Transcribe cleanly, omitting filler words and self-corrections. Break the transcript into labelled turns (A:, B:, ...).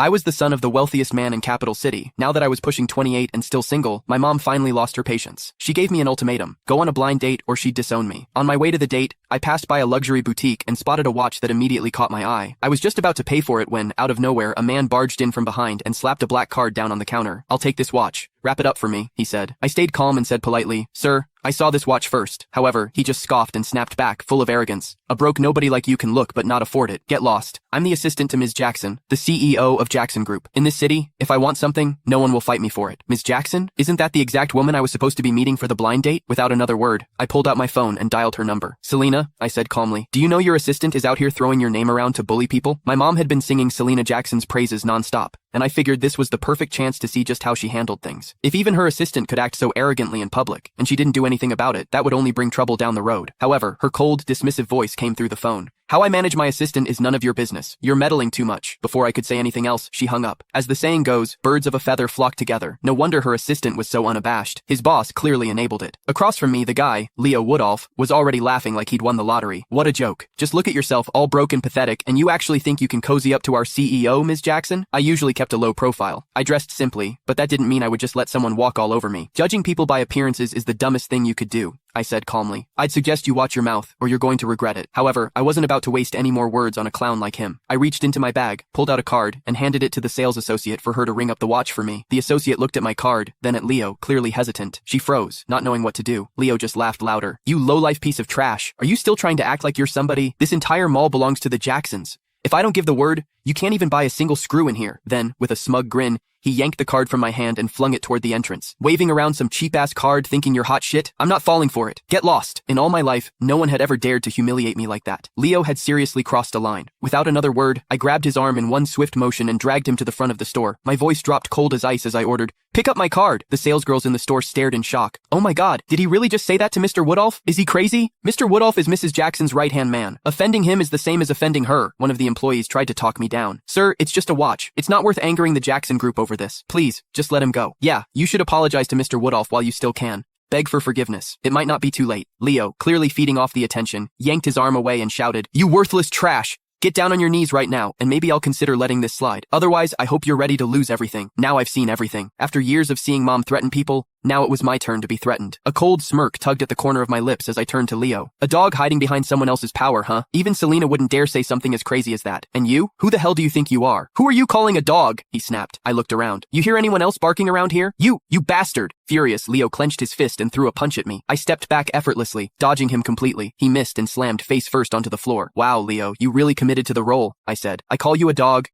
A: I was the son of the wealthiest man in Capital City. Now that I was pushing 28 and still single, my mom finally lost her patience. She gave me an ultimatum: go on a blind date or she'd disown me. On my way to the date, I passed by a luxury boutique and spotted a watch that immediately caught my eye. I was just about to pay for it when, out of nowhere, a man barged in from behind and slapped a black card down on the counter. "I'll take this watch. Wrap it up for me," he said. I stayed calm and said politely, "Sir, I saw this watch first." However, he just scoffed and snapped back, full of arrogance. "A broke nobody like you can look but not afford it. Get lost. I'm the assistant to Ms. Jackson, the CEO of Jackson Group. In this city, if I want something, no one will fight me for it." "Ms. Jackson? Isn't that the exact woman I was supposed to be meeting for the blind date?" Without another word, I pulled out my phone and dialed her number. "Selena," I said calmly, "do you know your assistant is out here throwing your name around to bully people?" My mom had been singing Selena Jackson's praises nonstop, and I figured this was the perfect chance to see just how she handled things. If even her assistant could act so arrogantly in public, and she didn't do anything about it, that would only bring trouble down the road. However, her cold, dismissive voice came through the phone. "How I manage my assistant is none of your business. You're meddling too much." Before I could say anything else, she hung up. As the saying goes, birds of a feather flock together. No wonder her assistant was so unabashed. His boss clearly enabled it. Across from me, the guy, Leo Woodolph, was already laughing like he'd won the lottery. "What a joke. Just look at yourself, all broke and pathetic, and you actually think you can cozy up to our CEO, Ms. Jackson?" I usually kept a low profile. I dressed simply, but that didn't mean I would just let someone walk all over me. "Judging people by appearances is the dumbest thing you could do," I said calmly. "I'd suggest you watch your mouth, or you're going to regret it." However, I wasn't about to waste any more words on a clown like him. I reached into my bag, pulled out a card, and handed it to the sales associate for her to ring up the watch for me. The associate looked at my card, then at Leo, clearly hesitant. She froze, not knowing what to do. Leo just laughed louder. "You low-life piece of trash. Are you still trying to act like you're somebody? This entire mall belongs to the Jacksons. If I don't give the word, you can't even buy a single screw in here." Then, with a smug grin, he yanked the card from my hand and flung it toward the entrance. "Waving around some cheap-ass card thinking you're hot shit? I'm not falling for it. Get lost." In all my life, no one had ever dared to humiliate me like that. Leo had seriously crossed a line. Without another word, I grabbed his arm in one swift motion and dragged him to the front of the store. My voice dropped cold as ice as I ordered, "Pick up my card." The salesgirls in the store stared in shock. "Oh my god, did he really just say that to Mr. Woodolph? Is he crazy?" "Mr. Woodolph is Mrs. Jackson's right-hand man. Offending him is the same as offending her." One of the employees tried to talk me down. "Sir, it's just a watch. It's not worth angering the Jackson Group over this. Please, just let him go." "Yeah, you should apologize to Mr. Woodolph while you still can. Beg for forgiveness. It might not be too late." Leo, clearly feeding off the attention, yanked his arm away and shouted, "You worthless trash! Get down on your knees right now, and maybe I'll consider letting this slide. Otherwise, I hope you're ready to lose everything." Now I've seen everything. After years of seeing Mom threaten people, now it was my turn to be threatened. A cold smirk tugged at the corner of my lips as I turned to Leo. "A dog hiding behind someone else's power, huh? Even Selena wouldn't dare say something as crazy as that. And you? Who the hell do you think you are? Who are you calling a dog?" he snapped. I looked around. "You hear anyone else barking around here? You bastard!" Furious, Leo clenched his fist and threw a punch at me. I stepped back effortlessly, dodging him completely. He missed and slammed face first onto the floor. "Wow, Leo, you really committed to the role," I said. "I call you a dog,